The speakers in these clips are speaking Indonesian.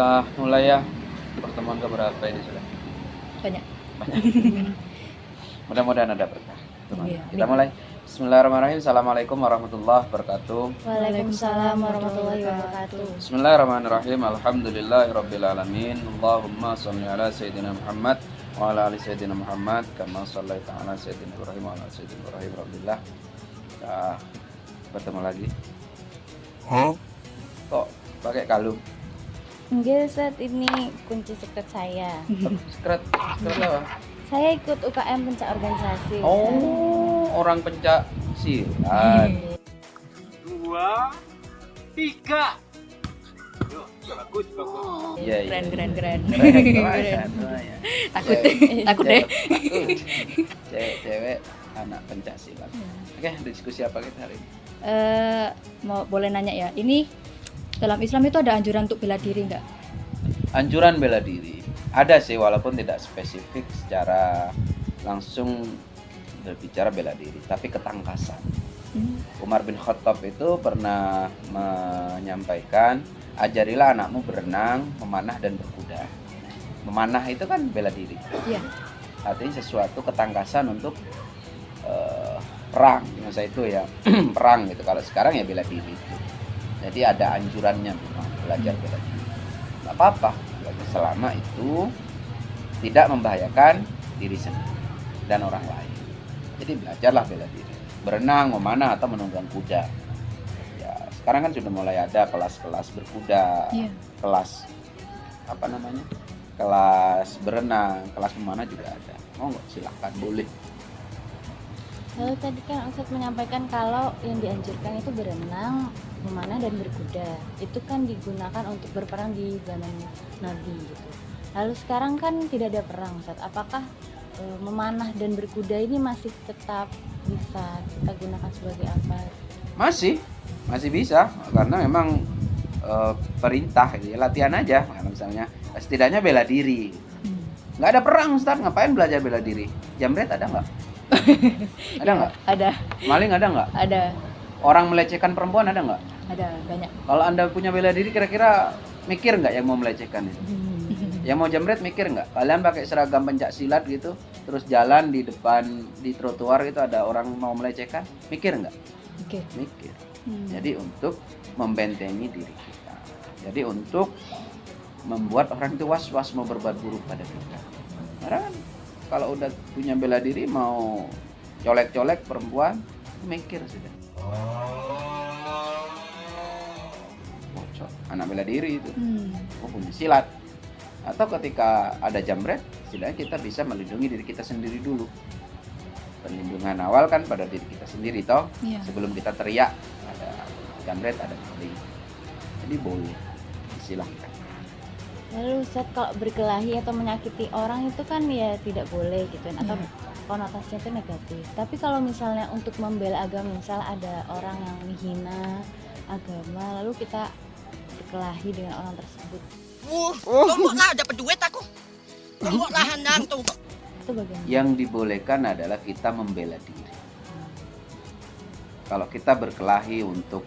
Kita mulai ya pertemuan keberapa ini sudah? Banyak. Mudah-mudahan ada berkah. Iya, Kita amin. mulai. Bismillahirrahmanirrahim. Assalamualaikum warahmatullahi wabarakatuh. Waalaikumsalam warahmatullahi wabarakatuh. Bismillahirrahmanirrahim. Alhamdulillahirabbil alamin. Allahumma shalli ala sayyidina Muhammad wa ala ali sayyidina Muhammad kama shallaita ala sayyidina Ibrahim wa ala ali sayyidina Ibrahim. Alhamdulillah. Kita bertemu lagi. Kok pakai kalung? Enggak, Ustaz, ini kunci secret saya. Sekret apa? Saya ikut UKM pencak organisasi. Ustaz. Oh, orang pencak silat. 2, 3. Bagus. Iya, iya. Keren. Keren. Takut deh. Cewek anak pencak silat. Oke, diskusi apa kita hari ini? Mau boleh nanya ya, ini dalam Islam itu ada anjuran untuk bela diri nggak? Anjuran bela diri ada sih, walaupun tidak spesifik secara langsung berbicara bela diri, tapi ketangkasan. Umar bin Khattab itu pernah menyampaikan, ajarilah anakmu berenang, memanah dan berkuda. Memanah itu kan bela diri. Iya. Artinya sesuatu ketangkasan untuk perang, di masa itu ya perang gitu. Kalau sekarang ya bela diri. Jadi ada anjurannya memang belajar bela diri. Nggak apa-apa, selama itu tidak membahayakan diri sendiri dan orang lain. Jadi belajarlah bela diri. Berenang, memanah atau menunggang kuda. Ya, sekarang kan sudah mulai ada kelas-kelas berkuda, Iya. kelas apa namanya? Kelas berenang, kelas memanah juga ada. Mau nggak? Silahkan, boleh. Lalu tadi kan Ustaz menyampaikan kalau yang dianjurkan itu berenang, memanah dan berkuda. Itu kan digunakan untuk berperang di zaman Nabi gitu. Lalu sekarang kan tidak ada perang, Ustaz. Apakah memanah dan berkuda ini masih tetap bisa kita gunakan sebagai apa? Masih bisa, karena memang perintah gitu ya, latihan aja. Karena misalnya setidaknya bela diri. Nggak ada perang, Ustaz, ngapain belajar bela diri? Jamret ada nggak? Ada nggak? Ada. Maling ada nggak? Ada Orang melecehkan perempuan ada nggak? banyak. Kalau Anda punya bela diri, kira-kira mikir nggak yang mau melecehkan itu? Yang mau jamret mikir nggak? Kalian pakai seragam pencak silat gitu, terus jalan di depan di trotoar itu ada orang mau melecehkan, mikir nggak? Oke. Mikir. Jadi untuk membentengi diri kita. Jadi untuk membuat orang itu was-was mau berbuat buruk pada kita. Karena kan kalau udah punya bela diri mau colek-colek perempuan, mikir sudah. Bocor, anak bela diri itu. Punya silat. Atau ketika ada jamret, setidaknya kita bisa melindungi diri kita sendiri dulu. Perlindungan awal kan pada diri kita sendiri toh. Iya. Sebelum kita teriak ada jamret, ada maling. Jadi boleh, silahkan. Lalu Ustaz, kalau berkelahi atau menyakiti orang itu kan ya tidak boleh gitu kan, atau konotasinya itu negatif. Tapi kalau misalnya untuk membela agama, misal ada orang yang menghina agama, lalu kita berkelahi dengan orang tersebut, Lombok lah dapat duit aku. Lombok lah handang tuh. itu bagaimana? Yang dibolehkan adalah kita membela diri. Kalau kita berkelahi untuk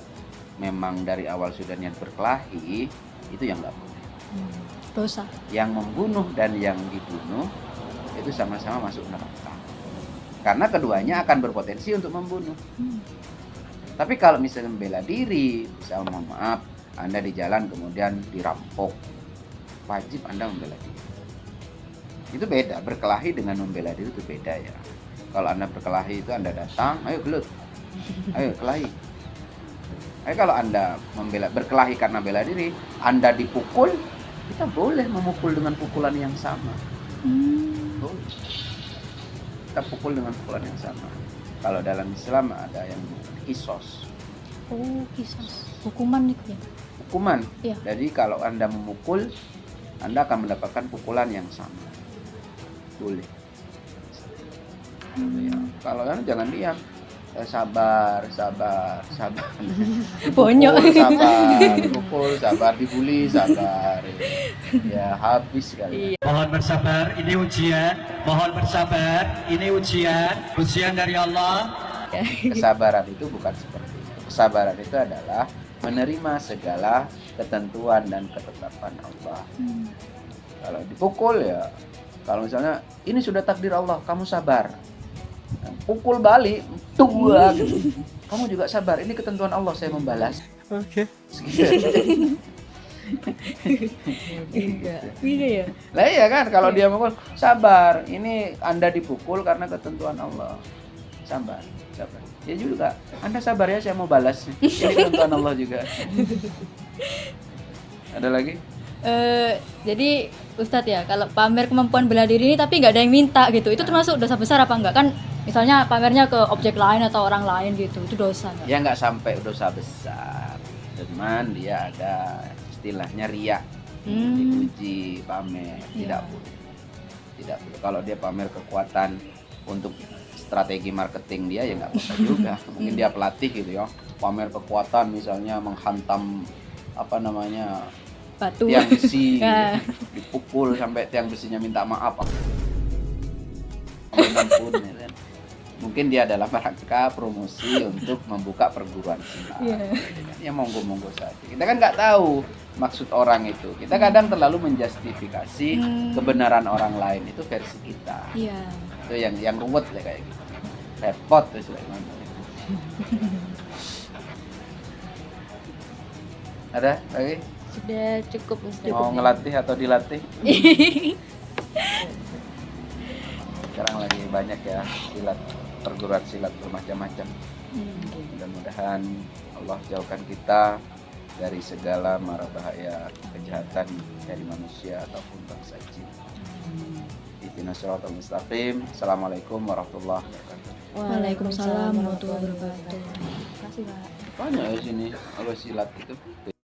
memang dari awal sudah niat berkelahi, itu yang nggak boleh. Dosa. Yang membunuh dan yang dibunuh itu sama-sama masuk neraka. Karena keduanya akan berpotensi untuk membunuh. Tapi kalau misalnya membela diri, misal mohon maaf, Anda di jalan kemudian dirampok, wajib Anda membela diri. Itu beda, berkelahi dengan membela diri itu beda ya. Kalau Anda berkelahi itu Anda datang, ayo gelut, ayo kelahi. Kalau Anda berkelahi karena bela diri, Anda dipukul, kita boleh memukul dengan pukulan yang sama. Boleh. Kita pukul dengan pukulan yang sama. Kalau dalam Islam ada yang kisos. Oh, kisos. Hukuman itu ya. Hukuman. Iya. Jadi kalau Anda memukul, Anda akan mendapatkan pukulan yang sama. Boleh. Ya. Kalau kan jangan diam. Sabar. Bonyok. Pukul, sabar, dibully, sabar. Ya habis kali. Mohon bersabar, ini ujian. Mohon bersabar, ini ujian. Ujian dari Allah. Kesabaran itu bukan seperti itu. Kesabaran itu adalah menerima segala ketentuan dan ketetapan Allah. Kalau dipukul ya, kalau misalnya ini sudah takdir Allah, kamu sabar. Nah, pukul balik, tua gitu. Kamu juga sabar, ini ketentuan Allah, saya membalas. Oke. Iya ya. Lah iya kan, kalau dia mukul, sabar, ini Anda dipukul karena ketentuan Allah. Sabar. Ya juga, Anda sabar ya, saya mau balas. Ini ketentuan Allah juga. Ada lagi? Jadi Ustadz ya, kalau pamer kemampuan bela diri ini tapi nggak ada yang minta gitu, itu termasuk dosa besar apa enggak? Kan misalnya pamernya ke objek lain atau orang lain gitu, itu dosa nggak? Ya nggak sampai dosa besar, cuman dia ada istilahnya riya, dipuji, pamer, tidak boleh. Kalau dia pamer kekuatan untuk strategi marketing dia ya nggak apa-apa juga. Mungkin dia pelatih gitu ya, pamer kekuatan misalnya menghantam Batu. tiang besi, Ya. dipukul sampai tiang besinya minta maaf. Ampun, ya kan. Mungkin dia adalah rangka promosi untuk membuka perguruan silat. Ya monggo saja. Kita kan nggak tahu maksud orang itu. Kita kadang terlalu menjustifikasi kebenaran orang lain, itu versi kita. Iya. Itu yang ruwet ya kayak gitu. Repot tuh Sulaiman. Ada lagi? Sudah cukup Ustaz. Mau ngelatih atau dilatih? Sekarang lagi banyak ya silat, perguruan silat bermacam-macam. Mudah-mudahan Allah jauhkan kita dari segala mara bahaya kejahatan dari manusia ataupun bangsa jin. Ihdinas siratal mustaqim. Assalamualaikum warahmatullahi wabarakatuh. Waalaikumsalam warahmatullahi wabarakatuh. Terima kasih Pak. Banyak ya sini kalau silat itu.